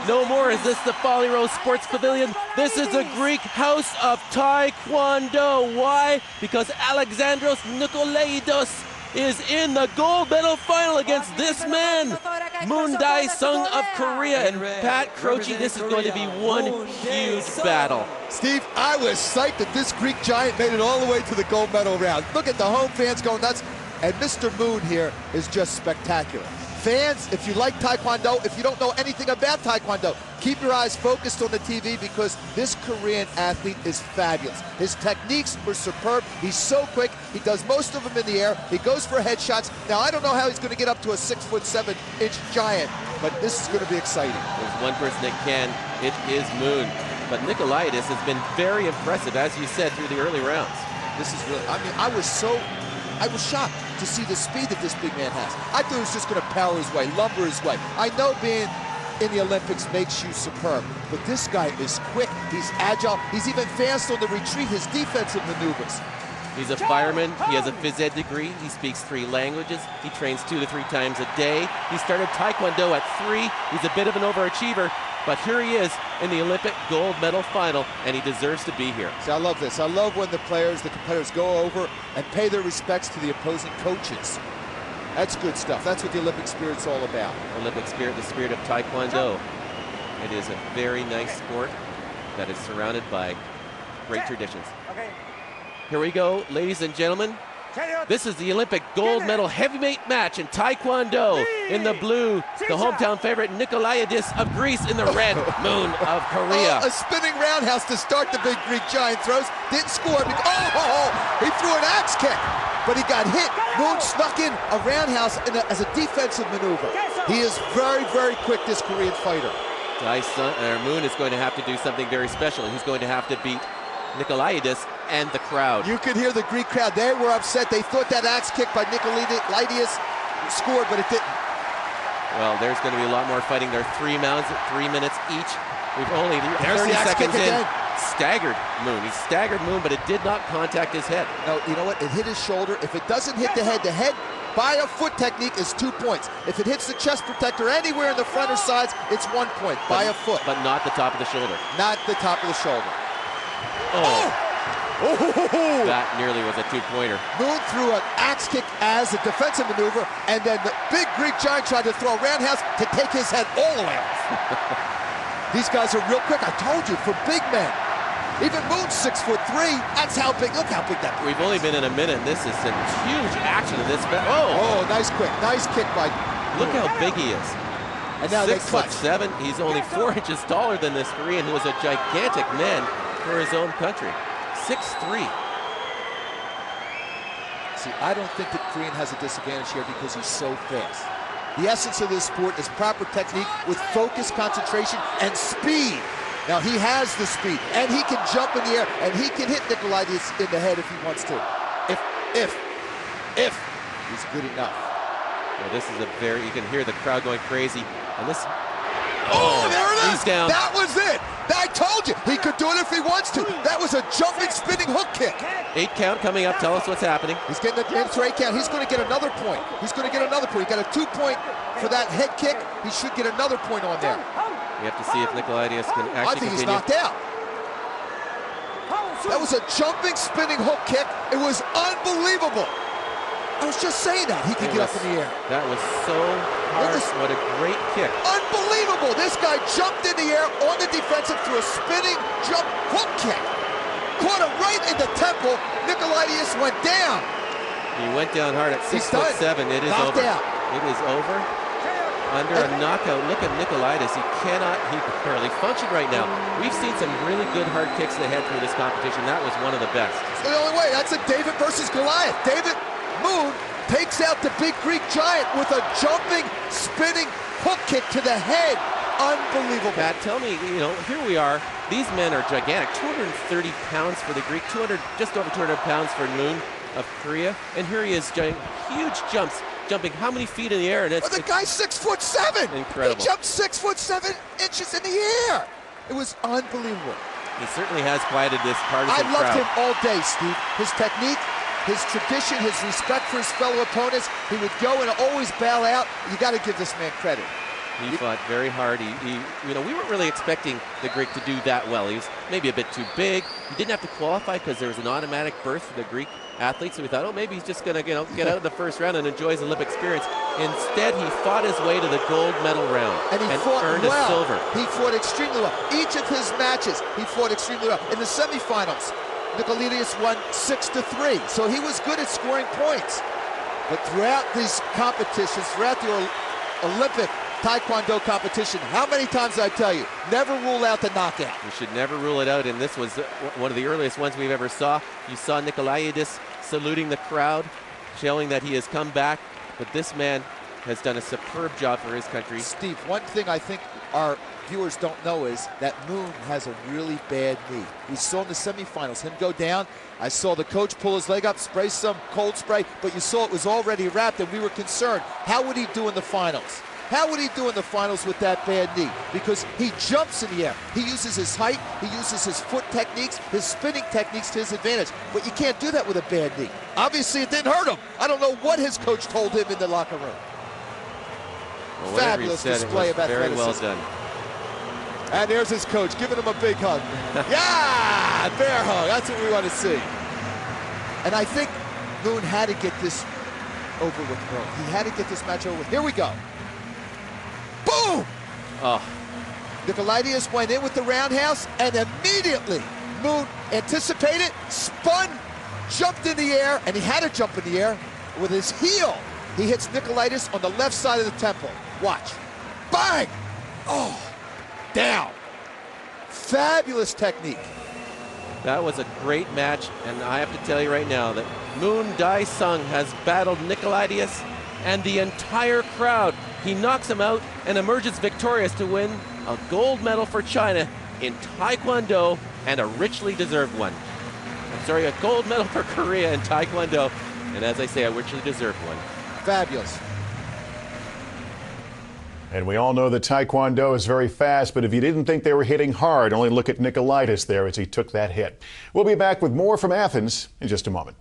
No more is this the Folly Row Sports Pavilion. This is the Greek house of Taekwondo. Why? Because Alexandros Nikolaidos is in the gold medal final against this man, Moon Dae-sung of Korea. And Pat Croce, this is going to be one huge battle. Steve, I was psyched that this Greek giant made it all the way to the gold medal round. Look at the home fans going nuts. And Mr. Moon here is just spectacular. Fans, if you like Taekwondo, if you don't know anything about Taekwondo, keep your eyes focused on the TV because this Korean athlete is fabulous. His techniques were superb. He's so quick. He does most of them in the air. He goes for headshots. Now, I don't know how he's going to get up to a 6'7" giant, but this is going to be exciting. There's one person that can. It is Moon. But Nikolaitis has been very impressive, as you said, through the early rounds. This is really, I mean, I was shocked to see the speed that this big man has. I thought he was just going to power his way, lumber his way. I know being in the Olympics makes you superb, but this guy is quick, he's agile, he's even fast on the retreat, his defensive maneuvers. He's a fireman, he has a phys ed degree, he speaks 3 languages, he trains 2 to 3 times a day. He started Taekwondo at 3, he's a bit of an overachiever, but here he is in the Olympic gold medal final, and he deserves to be here. See, I love this. I love when the competitors go over and pay their respects to the opposing coaches. That's good stuff. That's what the Olympic spirit's all about. Olympic spirit, the spirit of Taekwondo. It is a very nice sport that is surrounded by great traditions. Here we go, ladies and gentlemen. This is the Olympic gold medal heavyweight match in Taekwondo. In the blue, the hometown favorite Nikolaitis of Greece. In the red, Moon of Korea. A spinning roundhouse to start the big Greek giant throws. Didn't score. He threw an axe kick, but he got hit. Moon snuck in a roundhouse as a defensive maneuver. He is very, very quick, this Korean fighter. Moon is going to have to do something very special. He's going to have to beat Nikolaitis and the crowd. You could hear the Greek crowd. They were upset. They thought that axe kick by Nikolaitis scored, but it didn't. Well, there's going to be a lot more fighting. They're 3 minutes each. We've only 30 seconds in. Staggered Moon. He staggered Moon, but it did not contact his head. No, you know what? It hit his shoulder. If it doesn't hit the head by a foot technique is 2 points. If it hits the chest protector anywhere in the front or sides, it's 1 point by a foot. But not the top of the shoulder. Not the top of the shoulder. That nearly was a 2-pointer. Moon threw an axe kick as a defensive maneuver, and then the big Greek giant tried to throw a roundhouse to take his head all the way off. These guys are real quick. I told you, for big men. Even Moon's 6'3". That's how big. Look how big that is. We've only been in a minute. This is some huge action in this. Nice kick by. Look how big he is. And now 6'7". He's only 4 inches taller than this Korean, who is a gigantic man for his own country. 6'3". See, I don't think that Korean has a disadvantage here because he's so fast. The essence of this sport is proper technique with focus, concentration, and speed. Now, he has the speed, and he can jump in the air, and he can hit Nikolaitis in the head if he wants to. If he's good enough. Well, this is you can hear the crowd going crazy. And this. There it is! He's down. That was it! I told you, he could do it if he wants to. That was a jumping, spinning hook kick. 8 count coming up. Tell us what's happening. He's getting the 8 count. He's going to get another point. He's going to get another point. He got a 2 point for that head kick. He should get another point on there. We have to see if Nikolaitis can actually I think he's knocked out. That was a jumping, spinning hook kick. It was unbelievable. I was just saying that. He could get up in the air. That was so hard. What a great kick. Unbelievable. This guy jumped in the air on the defensive through a spinning jump hook kick. Caught him right in the temple. Nikolaitis went down. He went down hard at 6'7". It is over. It is over. Under a knockout. Look at Nikolaitis. He can barely function right now. We've seen some really good hard kicks to the head through this competition. That was one of the best. It's the only way. That's a David versus Goliath. Moon takes out the big Greek giant with a jumping, spinning hook kick to the head. Unbelievable. Pat, tell me, here we are. These men are gigantic. 230 pounds for the Greek, just over 200 pounds for Moon of Korea. And here he is, huge jumps, jumping how many feet in the air? And the guy's 6'7". Incredible. He jumped 6'7" in the air. It was unbelievable. He certainly has quieted this partisan crowd. I loved him all day, Steve. His technique, his tradition, his respect for his fellow opponents. He would go and always bail out. You got to give this man credit. He fought very hard. You know, we weren't really expecting the Greek to do that well. He was maybe a bit too big. He didn't have to qualify because there was an automatic berth for the Greek athletes. So we thought, oh, maybe he's just going to, get out of the first round and enjoy his Olympic experience. Instead, he fought his way to the gold medal round and fought earned well. a silver. He fought extremely well. Each of his matches, he fought extremely well. In the semifinals, Tkd won 6-3. So he was good at scoring points. But throughout these competitions, throughout the Olympic Taekwondo competition, how many times did I tell you, never rule out the knockout? You should never rule it out, and this was one of the earliest ones we've ever saw. You saw Tkd saluting the crowd, showing that he has come back, but this man has done a superb job for his country. Steve, one thing I think our viewers don't know is that Moon has a really bad knee. We saw in the semifinals him go down. I saw the coach pull his leg up, spray some cold spray, but you saw it was already wrapped, and we were concerned. How would he do in the finals? How would he do in the finals with that bad knee? Because he jumps in the air. He uses his height, he uses his foot techniques, his spinning techniques to his advantage. But you can't do that with a bad knee. Obviously, it didn't hurt him. I don't know what his coach told him in the locker room. Well, fabulous display of athleticism. Very well done. And there's his coach giving him a big hug. Yeah, bear hug. That's what we want to see. And I think Moon had to get this over with, bro. He had to get this match over with. Here we go. Boom! Oh. Tkd went in with the roundhouse, and immediately Moon anticipated, spun, jumped in the air, and he had to jump in the air with his heel. He hits Tkd on the left side of the temple. Watch. Bang! Oh, down. Fabulous technique. That was a great match, and I have to tell you right now that Moon Dae-sung has battled Tkd, and the entire crowd. He knocks him out and emerges victorious to win a gold medal for China in Taekwondo, and a richly deserved one. I'm sorry, a gold medal for Korea in Taekwondo, and as I say, a richly deserved one. Fabulous. And we all know that Taekwondo is very fast, but if you didn't think they were hitting hard, only look at Tkd there as he took that hit. We'll be back with more from Athens in just a moment.